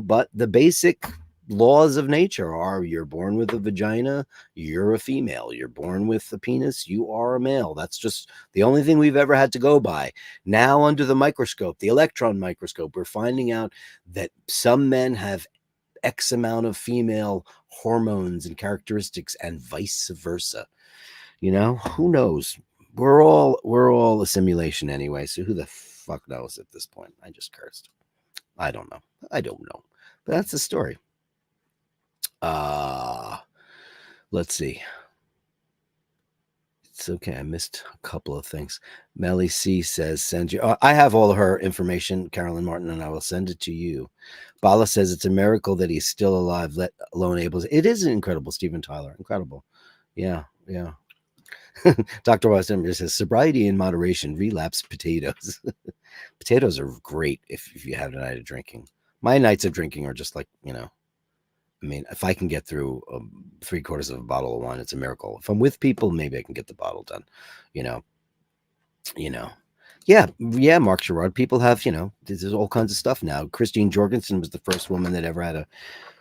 but the basic laws of nature are: you're born with a vagina, you're a female. You're born with a penis, you are a male. That's just the only thing we've ever had to go by. Now, under the microscope, the electron microscope, we're finding out that some men have X amount of female hormones and characteristics and vice versa. Who knows? We're all a simulation anyway. So who the fuck knows at this point? I just cursed. I don't know. But that's the story. Let's see. It's okay. I missed a couple of things. Melly C says, send you. I have all of her information, Carolyn Martin, and I will send it to you. Bala says it's a miracle that he's still alive, let alone able to. It is incredible, Steven Tyler. Incredible. Yeah. Dr. Weston says, sobriety in moderation, relapse potatoes. Potatoes are great if you have a night of drinking. My nights of drinking are just like, I mean, if I can get through 3/4 of a bottle of wine, it's a miracle. If I'm with people, maybe I can get the bottle done. Yeah, Mark Sherrod. People have, there's all kinds of stuff now. Christine Jorgensen was the first woman that ever had a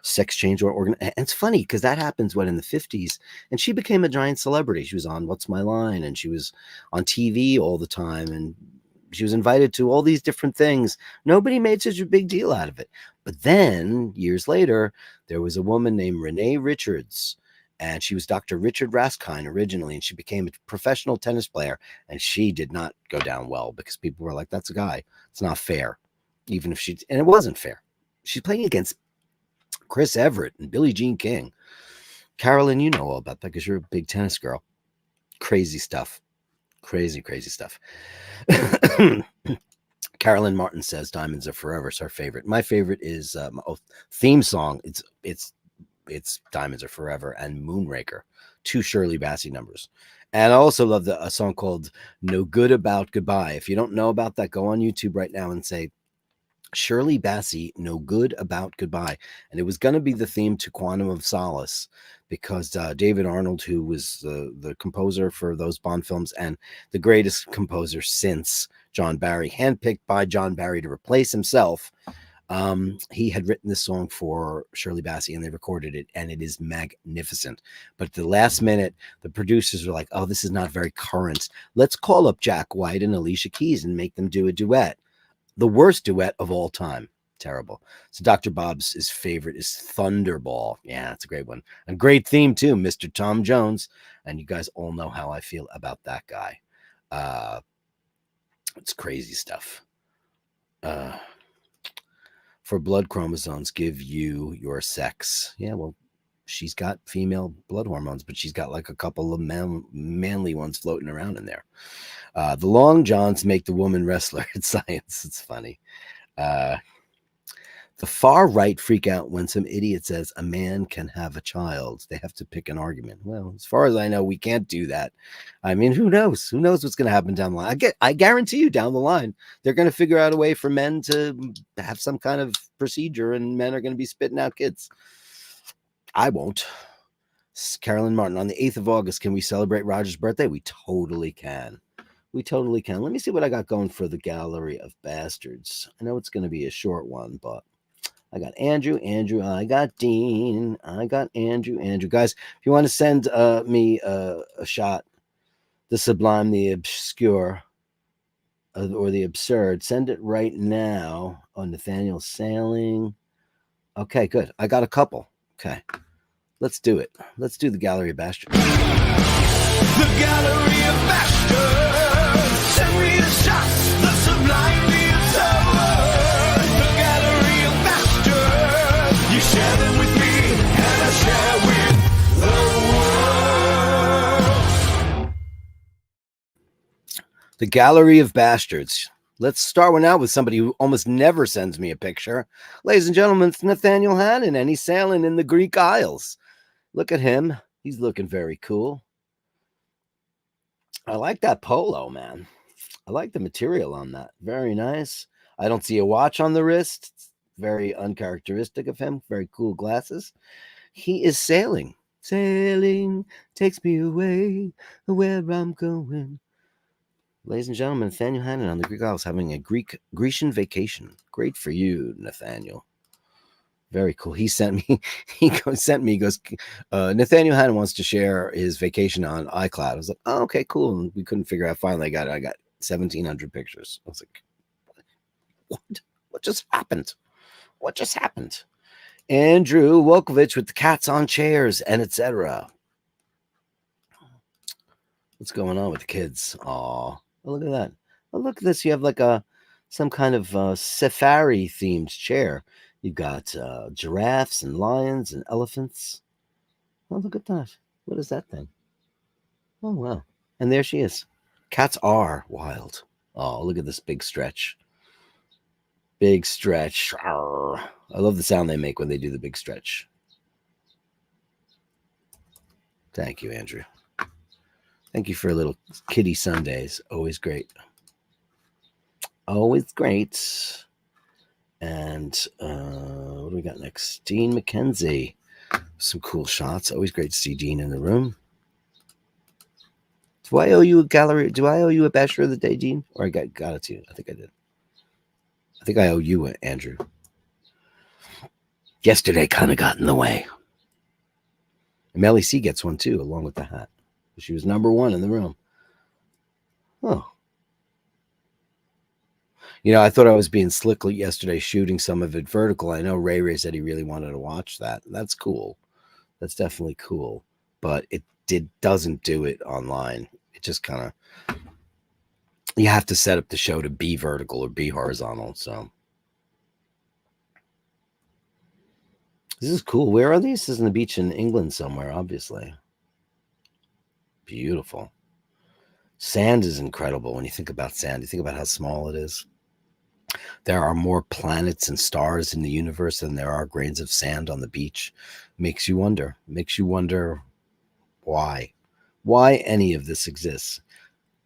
sex change or organ. And it's funny because that happens in the 50s, and she became a giant celebrity. She was on What's My Line, and she was on TV all the time, and she was invited to all these different things. Nobody made such a big deal out of it. But then years later, there was a woman named Renee Richards, and she was Dr. Richard Raskine originally, and she became a professional tennis player, and she did not go down well because people were like, that's a guy. It's not fair. And it wasn't fair. She's playing against Chris Everett and Billie Jean King. Carolyn, you know all about that because you're a big tennis girl. Crazy stuff. Crazy stuff. Carolyn Martin says Diamonds Are Forever is her favorite. My favorite is theme song. It's Diamonds Are Forever and Moonraker, 2 Shirley Bassey numbers. And I also love a song called No Good About Goodbye. If you don't know about that, go on YouTube right now and say Shirley Bassey, No Good About Goodbye. And it was going to be the theme to Quantum of Solace. because David Arnold, who was the composer for those Bond films and the greatest composer since John Barry, handpicked by John Barry to replace himself, he had written this song for Shirley Bassey, and they recorded it, and it is magnificent. But at the last minute, the producers were like, oh, this is not very current. Let's call up Jack White and Alicia Keys and make them do a duet. The worst duet of all time. Terrible. So Dr. Bob's favorite is Thunderball. Yeah, it's a great one. A great theme too, Mr. Tom Jones. And you guys all know how I feel about that guy. It's crazy stuff. For blood chromosomes give you your sex. Yeah, well, she's got female blood hormones, but she's got like a couple of manly ones floating around in there. The long johns make the woman wrestler. It's science. It's funny. The far right freak out when some idiot says a man can have a child. They have to pick an argument. Well, as far as I know, we can't do that. I mean, who knows? Who knows what's going to happen down the line? I guarantee you down the line, they're going to figure out a way for men to have some kind of procedure, and men are going to be spitting out kids. I won't. Carolyn Martin, on the 8th of August, can we celebrate Roger's birthday? We totally can. We totally can. Let me see what I got going for the Gallery of Bastards. I know it's going to be a short one, but I got Andrew, I got Dean, I got Andrew. Guys, if you want to send me a shot, the sublime, the obscure, or the absurd, send it right now. Oh, Nathaniel Sailing. Okay, good. I got a couple. Okay, let's do it. Let's do the Gallery of Bastards. The Gallery of Bastards. Send me the shots, the sublime, the absurd. The Gallery of Bastards. You share them with me, and I share with the world. The Gallery of Bastards. Let's start one out with somebody who almost never sends me a picture. Ladies and gentlemen, it's Nathaniel Hannon, and he's sailing in the Greek Isles. Look at him. He's looking very cool. I like that polo, man. I like the material on that. Very nice. I don't see a watch on the wrist. It's very uncharacteristic of him. Very cool glasses. He is sailing. Sailing takes me away where I'm going. Ladies and gentlemen, Nathaniel Hannon on the Greek Isles having a Grecian vacation. Great for you, Nathaniel. Very cool. He sent me, he goes, Nathaniel Hannon wants to share his vacation on iCloud. I was like, oh, okay, cool. And we couldn't figure out. Finally, I got it. I got 1,700 pictures. I was like, what just happened? What just happened? Andrew Wolkovich with the cats on chairs and etc. What's going on with the kids? Oh, look at that. Oh, look at this. You have like some kind of safari themed chair. You've got giraffes and lions and elephants. Oh, look at that. What is that thing? Oh, wow. And there she is. Cats are wild. Oh, look at this big stretch. Big stretch. Arr. I love the sound they make when they do the big stretch. Thank you, Andrew. Thank you for a little kitty Sundays. Always great. Always great. And what do we got next? Dean McKenzie. Some cool shots. Always great to see Dean in the room. Do I owe you a gallery? Do I owe you a Bachelor of the Day, Dean? Or I got it to you? I think I did. I think I owe you an Andrew. Yesterday kind of got in the way. And Melly C gets one too, along with the hat. She was number one in the room. Oh. You know, I thought I was being slick yesterday shooting some of it vertical. I know Ray said he really wanted to watch that. That's cool. That's definitely cool. But it doesn't do it online. It just kind of, you have to set up the show to be vertical or be horizontal. So this is cool. Where are these? This is on the beach in England somewhere, obviously. Beautiful. Sand is incredible. When you think about sand, you think about how small it is. There are more planets and stars in the universe than there are grains of sand on the beach. Makes you wonder why any of this exists.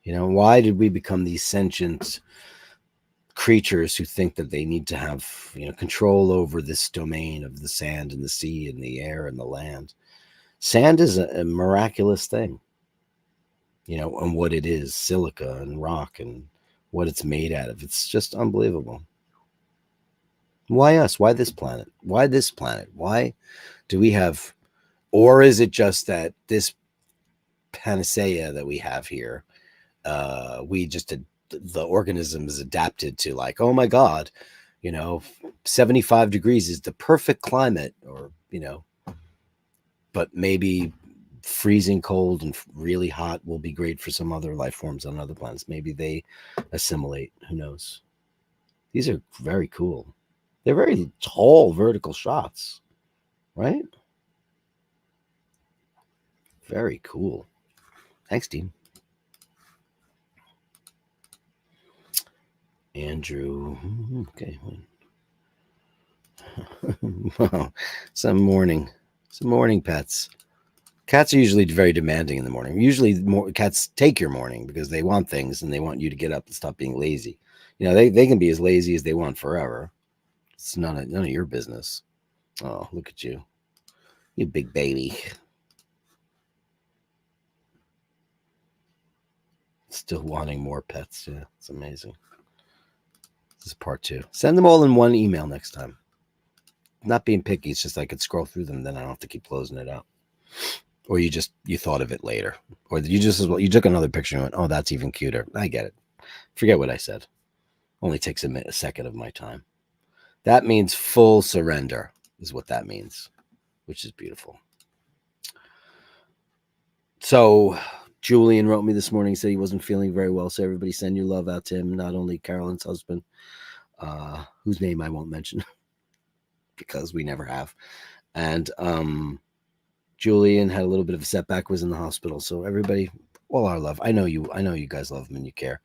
You know, why did we become these sentient creatures who think that they need to have, you know, control over this domain of the sand and the sea and the air and the land? Sand is a miraculous thing, and what it is, silica and rock and what it's made out of. It's just unbelievable. Why us? Why this planet? Why this planet? Why do we have, or is it just that this panacea that we have here, we just the organism is adapted to, like, oh my god, 75 degrees is the perfect climate, or but maybe freezing cold and really hot will be great for some other life forms on other planets. Maybe they assimilate. Who knows? These are very cool. They're very tall vertical shots, right? Very cool. Thanks, Dean. Andrew. Okay. Wow. Some morning pets. Cats are usually very demanding in the morning. Usually, cats take your morning because they want things and they want you to get up and stop being lazy. They can be as lazy as they want forever. It's none of your business. Oh, look at you, you big baby. Still wanting more pets. Yeah, it's amazing. This is part 2. Send them all in one email next time. Not being picky. It's just I could scroll through them, then I don't have to keep closing it out. Or you thought of it later, or you took another picture and went, oh, that's even cuter. I get it. Forget what I said. Only takes a second of my time. That means full surrender is what that means, which is beautiful. So Julian wrote me this morning, said he wasn't feeling very well. So everybody send your love out to him. Not only Carolyn's husband, whose name I won't mention because we never have. And Julian had a little bit of a setback, was in the hospital. So everybody, all our love. I know you guys love him and you care.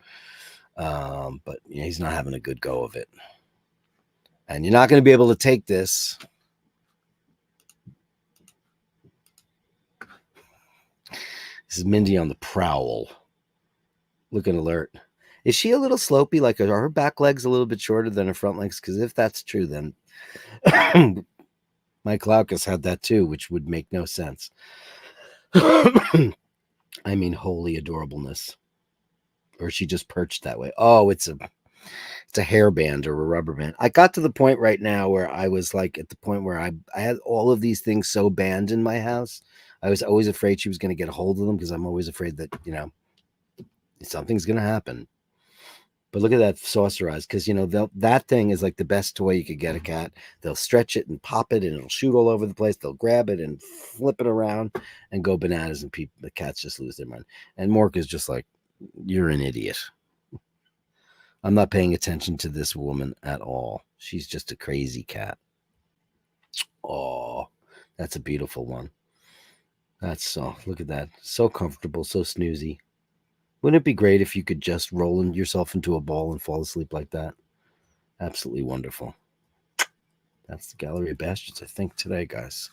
But he's not having a good go of it. And you're not going to be able to take this. This is Mindy on the prowl. Looking alert. Is she a little slopey? Like, are her back legs a little bit shorter than her front legs? Because if that's true, then Mike Laukus had that too, which would make no sense. I mean, holy adorableness. Or is she just perched that way? Oh, it's a hairband or a rubber band. I got to the point right now where I was like at the point where I had all of these things so banned in my house. I was always afraid she was going to get a hold of them because I'm always afraid that, something's going to happen. But look at that saucer eyes, because, that thing is like the best toy you could get a cat. They'll stretch it and pop it and it'll shoot all over the place. They'll grab it and flip it around and go bananas, and the cats just lose their mind. And Mork is just like, you're an idiot. I'm not paying attention to this woman at all. She's just a crazy cat. Oh, that's a beautiful one. That's soft. Look at that. So comfortable, so snoozy. Wouldn't it be great if you could just roll yourself into a ball and fall asleep like that? Absolutely wonderful. That's the Gallery of Bastards, I think, today, guys.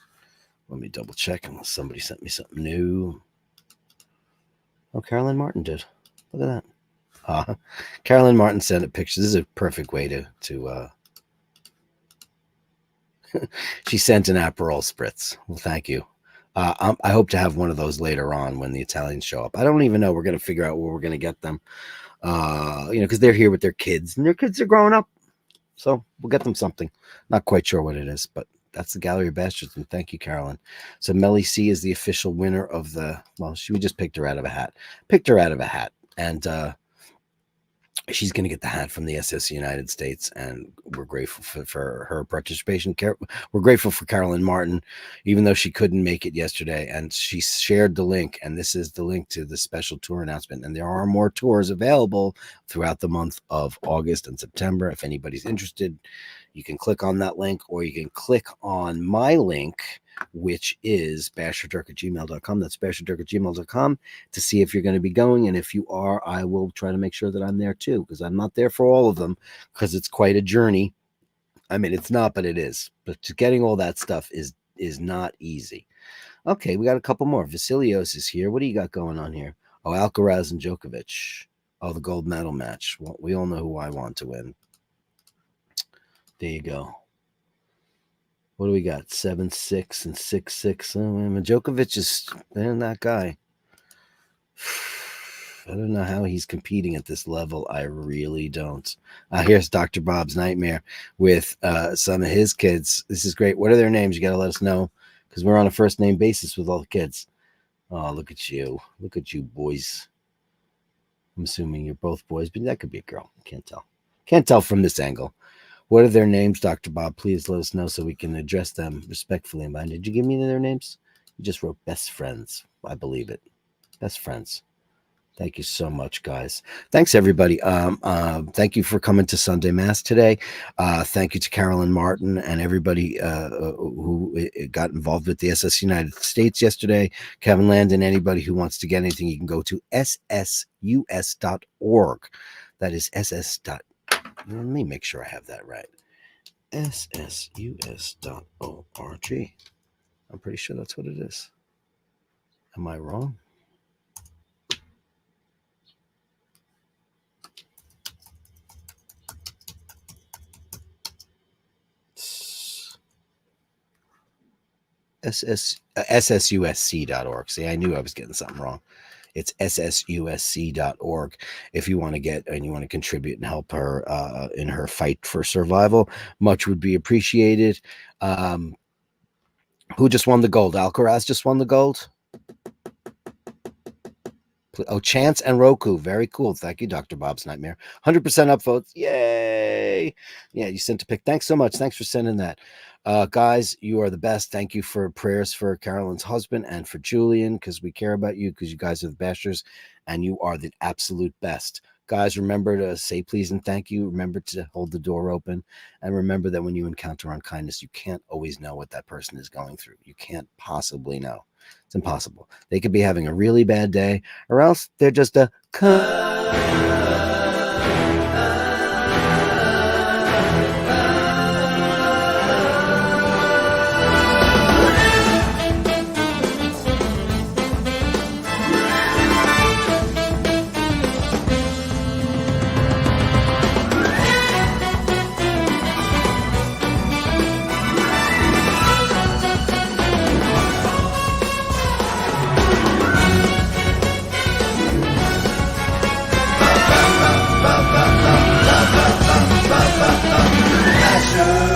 Let me double check unless somebody sent me something new. Oh, Carolyn Martin did. Look at that. Carolyn Martin sent a picture. This is a perfect way to she sent an Aperol spritz. Well, thank you. I hope to have one of those later on when the Italians show up. I don't even know. We're going to figure out where we're going to get them. Because they're here with their kids, and their kids are growing up. So we'll get them something. Not quite sure what it is, but that's the Gallery of Bastards. And thank you, Carolyn. So Melly C is the official winner of we just picked her out of a hat. And she's going to get the hat from the SSUS United States, and we're grateful for her participation. We're grateful for Carolyn Martin, even though she couldn't make it yesterday, and she shared the link, and this is the link to the special tour announcement. And there are more tours available throughout the month of August and September. If anybody's interested, you can click on that link, or you can click on my link, which is basherdirk@gmail.com. That's basherdirk@gmail.com to see if you're going to be going. And if you are, I will try to make sure that I'm there too, because I'm not there for all of them, because it's quite a journey. I mean, it's not, but it is. But getting all that stuff is not easy. Okay, we got a couple more. Vasilios is here. What do you got going on here? Oh, Alcaraz and Djokovic. Oh, the gold medal match. Well, we all know who I want to win. There you go. What do we got? 7'6" and 6'6". Djokovic is that guy. I don't know how he's competing at this level. I really don't. Here's Dr. Bob's Nightmare with some of his kids. This is great. What are their names? You got to let us know because we're on a first name basis with all the kids. Oh, look at you. Look at you, boys. I'm assuming you're both boys, but that could be a girl. Can't tell. Can't tell from this angle. What are their names, Dr. Bob? Please let us know so we can address them respectfully. And did you give me their names? You just wrote best friends. I believe it. Best friends. Thank you so much, guys. Thanks, everybody. Thank you for coming to Sunday Mass today. Thank you to Carolyn Martin and everybody who got involved with the SS United States yesterday. Kevin Landon, anybody who wants to get anything, you can go to ssus.org. That is ss. Let me make sure I have that right. ssus.org. I'm pretty sure that's what it is. Am I wrong? SSUSC.org. See, I knew I was getting something wrong. It's SSUSC.org. If you want to get and you want to contribute and help her in her fight for survival, much would be appreciated. Who just won the gold? Alcaraz just won the gold. Oh, Chance and Roku. Very cool. Thank you, Dr. Bob's Nightmare. 100% upvotes. Yay. Yeah, you sent a pic. Thanks so much. Thanks for sending that. Guys, you are the best. Thank you for prayers for Carolyn's husband and for Julian, because we care about you, because you guys are the Bashers, and you are the absolute best. Guys, remember to say please and thank you. Remember to hold the door open. And remember that when you encounter unkindness, you can't always know what that person is going through. You can't possibly know. It's impossible. They could be having a really bad day, or else they're just a Basher.